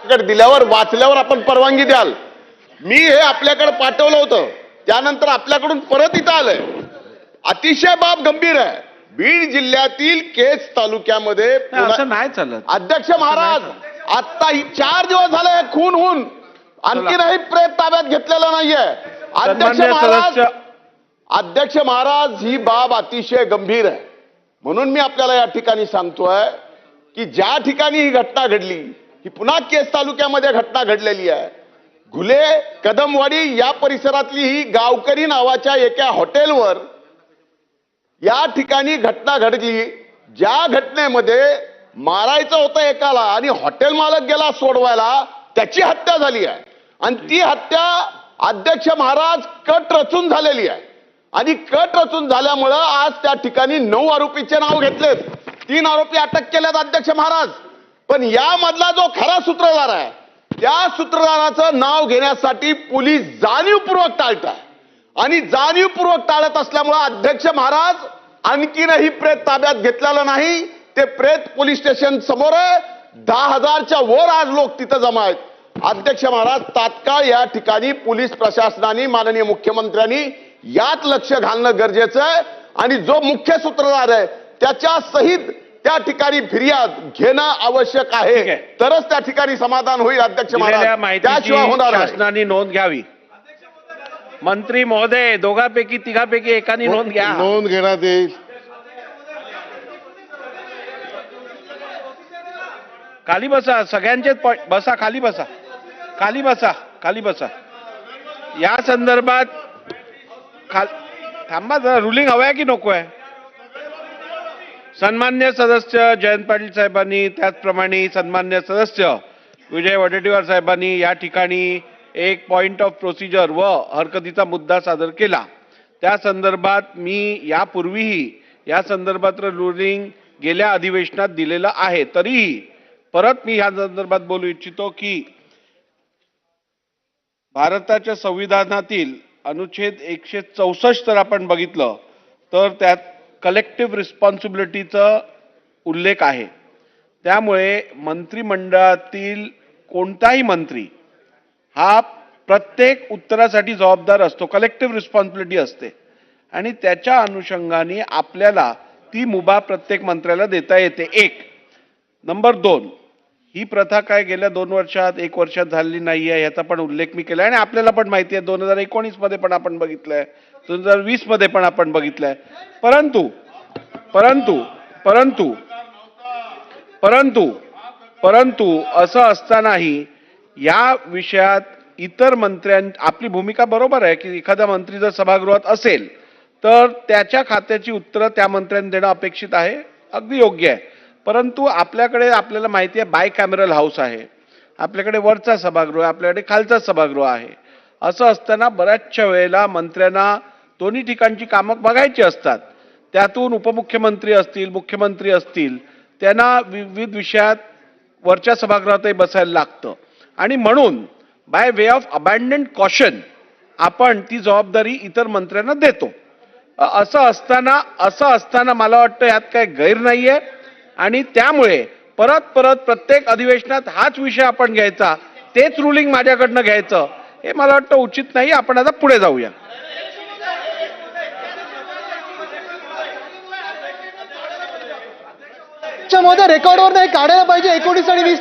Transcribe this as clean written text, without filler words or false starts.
आपल्याकडे दिल्यावर वाचल्यावर आपण परवानगी द्याल. मी हे आपल्याकडे पाठवलं होतं, त्यानंतर आपल्याकडून परत इथं आलंय. अतिशय बाब गंभीर आहे. बीड जिल्ह्यातील केज तालुक्यामध्ये असं नाही चालत. अध्यक्ष महाराज, आता 4 दिवस झाले खून होऊन आणखीनही प्रेत ताब्यात घेतलेला नाहीये. अध्यक्ष महाराज, ही बाब अतिशय गंभीर आहे. म्हणून मी आपल्याला या ठिकाणी सांगतोय की ज्या ठिकाणी ही घटना घडली, ही पुन्हा केज तालुक्यामध्ये घटना घडलेली आहे. घुले कदमवाडी या परिसरातली ही गावकरी नावाच्या एका हॉटेलवर या ठिकाणी घटना घडली. ज्या घटनेमध्ये मारायचं होतं एकाला आणि हॉटेल मालक गेला सोडवायला, त्याची हत्या झाली आहे. आणि ती हत्या अध्यक्ष महाराज कट रचून झालेली आहे. आणि कट रचून झाल्यामुळं आज त्या ठिकाणी 9 आरोपीचे नाव घेतलेत. 3 आरोपी अटक केलेत अध्यक्ष महाराज. पण यामधला जो खरा सूत्रधार आहे, त्या सूत्रधाराचं नाव घेण्यासाठी पोलीस जाणीवपूर्वक टाळतात. आणि जाणीवपूर्वक टाळत असल्यामुळे अध्यक्ष महाराज आणखीनही प्रेत ताब्यात घेतलेलं नाही. ते प्रेत पोलीस स्टेशन समोर आहे. 10,000च्या वर आज लोक तिथं जमा आहेत. अध्यक्ष महाराज, तात्काळ या ठिकाणी पोलीस प्रशासनाने, माननीय मुख्यमंत्र्यांनी यात लक्ष घालणं गरजेचं आहे. आणि जो मुख्य सूत्रधार आहे त्याच्या सहित त्या ठिकाणी फिर्याद घेणं आवश्यक आहे. तरच त्या ठिकाणी समाधान होईल अध्यक्ष महाराज, त्याशिवाय होणार नाही. शासनाने नोंद घ्यावी. मंत्री महोदय, दोघांपैकी तिघांपैकी एकाने नोंद घ्या. नोंद घेण्यात येईल. खाली बसा, सगळ्यांचेच बसा, खाली बसा, खाली बसा, खाली बसा. या संदर्भात थांबा जरा, रुलिंग हवं आहे की नको आहे? सन्मान्य सदस्य जयंत पाटील साहेबांनी, त्याचप्रमाणे सन्मान्य सदस्य विजय वडेट्टीवार साहेबांनी या ठिकाणी एक पॉइंट ऑफ प्रोसिजर व हरकतीचा मुद्दा सादर केला. त्या संदर्भात मी यापूर्वीही या संदर्भात रुलिंग गेल्या अधिवेशनात दिलेलं आहे. तरीही परत मी या संदर्भात बोलू इच्छितो की भारताच्या संविधानातील अनुच्छेद 164 जर आपण बघितलं तर त्यात कलेक्टिव्ह रिस्पॉन्सिबिलिटीचा उल्लेख आहे. त्यामुळे मंत्रिमंडळातील कोणताही मंत्री हा प्रत्येक उत्तरासाठी जबाबदार असतो. कलेक्टिव्ह रिस्पॉन्सिबिलिटी असते आणि त्याच्या अनुषंगाने आपल्याला ती मुभा प्रत्येक मंत्र्याला देता येते. 1 नंबर 2, ही प्रथा काय गेल्या 2 वर्षात 1 वर्षात झालेली नाहीये, याचा पण उल्लेख मी केला आणि आपल्याला पण माहिती आहे. 2019 मध्ये पण आपण बघितलंय, 2020 मध्ये पण आपण बघितलंय. परंतु परंतु परंतु परंतु परंतु असं असतानाही या विषयात इतर आपली भूमिका बरोबर आहे की एखादा मंत्री जर सभागृहात असेल तर त्याच्या खात्याची उत्तरं त्या मंत्र्यांनी देणं अपेक्षित आहे, अगदी योग्य आहे. परंतु आपल्याला माहिती आहे बाय कॅमेरल हाऊस आहे, आपल्याकडे वरचा सभागृह आहे, आपल्याकडे खालचा सभागृह आहे. असं असताना बऱ्याचशा वेळेला मंत्र्यांना दोन्ही ठिकाणची कामं बघायची असतात. त्यातून उपमुख्यमंत्री असतील, मुख्यमंत्री असतील, त्यांना विविध विषयात वरच्या सभागृहातही बसायला लागतं. आणि म्हणून बाय वे ऑफ अबॅन्डन्ड कॉशन आपण ती जबाबदारी इतर मंत्र्यांना देतो. असं असताना मला वाटतं यात काही गैर नाहीये. आणि त्यामुळे परत प्रत्येक अधिवेशनात हाच विषय आपण घ्यायचा, तेच रुलिंग माझ्याकडनं घ्यायचं, हे मला वाटतं उचित नाही. आपण आता पुढे जाऊया. रेकॉर्डवर नाही काढायला पाहिजे. 19 आणि 20